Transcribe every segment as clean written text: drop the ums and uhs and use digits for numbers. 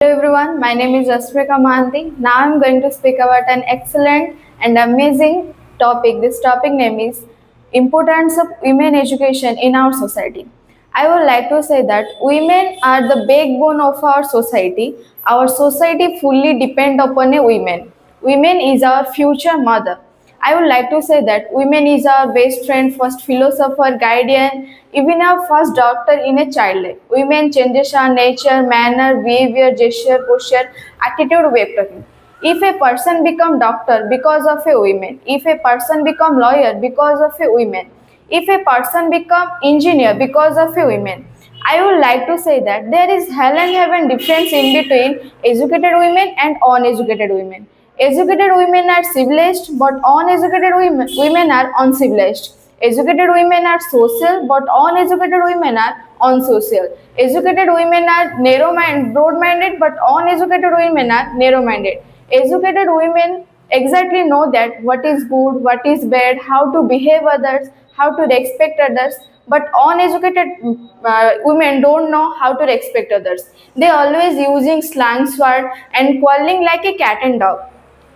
Hello everyone, my name is Asprika Mahanti. Now I'm going to speak about an excellent and amazing topic. This topic name is importance of women education in our society. I would like to say that women are the backbone of our society. Our society fully depend upon a women. Women is our future mother. I would like to say that women is our best friend, first philosopher, guardian, even our first doctor in a child life. Women changes our nature, manner, behavior, gesture, posture, attitude, way of talking. If a person become doctor because of a woman, if a person become lawyer because of a woman, if a person become engineer because of a woman, I would like to say that there is hell and heaven difference in between educated women and uneducated women. Educated women are civilized, but uneducated women are uncivilized. Educated women are social, but uneducated women are unsocial. Educated women are broad-minded, but uneducated women are narrow-minded. Educated women exactly know that what is good, what is bad, how to behave others, how to respect others. But uneducated women don't know how to respect others. They always using slang word and quarreling like a cat and dog.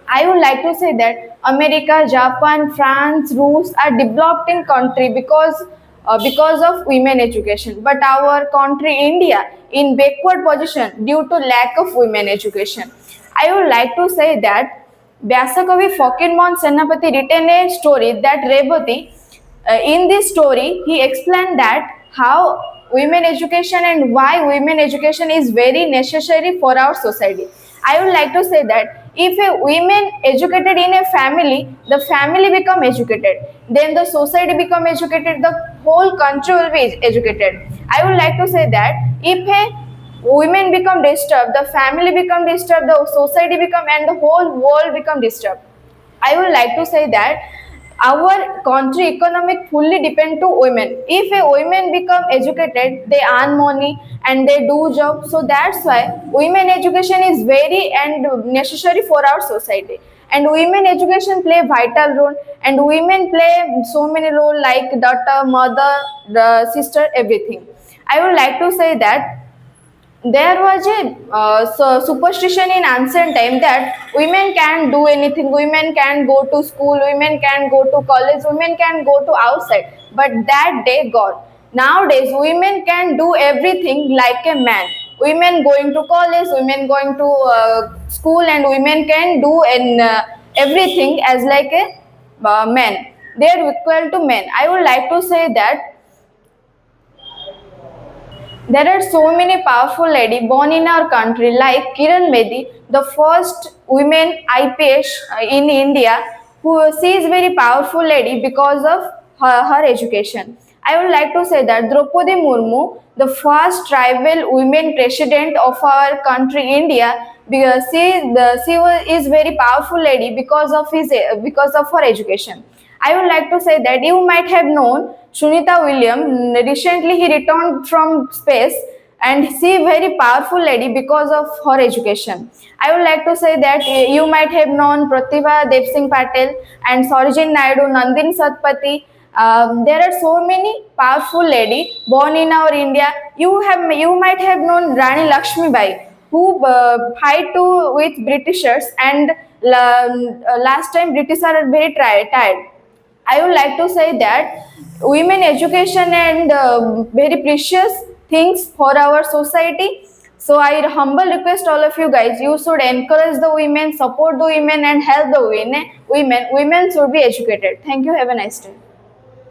I would like to say that America, Japan, France, Russia are developing country because of women education. But our country India in backward position due to lack of women education. I would like to say that Vyasakavi Fakirmon Senapati written a story that Revati. In this story, he explained that how women education and why women education is very necessary for our society. I would like to say that if a women educated in a family, the family become educated, then the society become educated, the whole country will be educated. I would like to say that if a women become disturbed, the family become disturbed, the society become and the whole world become disturbed. I would like to say that our country economic fully depend to women. If a women become educated, they earn money and they do job. So that's why women education is very and necessary for our society. And women education play vital role, and women play so many role like daughter, mother, the sister, everything. I would like to say that there was a superstition in ancient time that women can do anything, women can go to school, women can go to college, women can go to outside, but that day gone. Nowadays women can do everything like a man. Women going to college, women going to school, and women can do everything as like a man. They are equal to men. I would like to say that there are so many powerful ladies born in our country, like Kiran Bedi, the first women IPS in India, who she is very powerful lady because of her education. I would like to say that Draupadi Murmu, the first tribal women president of our country, India, because is very powerful lady because of her education. I would like to say that you might have known Sunita Williams. Recently, he returned from space, and she is very powerful lady because of her education. I would like to say that you might have known Pratibha Dev Singh Patel and Sarojini Naidu, Nandini Satpathy. There are so many powerful lady born in our India. You might have known Rani Lakshmi Bai, who fight to with Britishers, and last time British are very tired. I would like to say that women education and very precious things for our society. So I humble request all of you guys. You should encourage the women, support the women, and help the women. Women should be educated. Thank you. Have a nice day.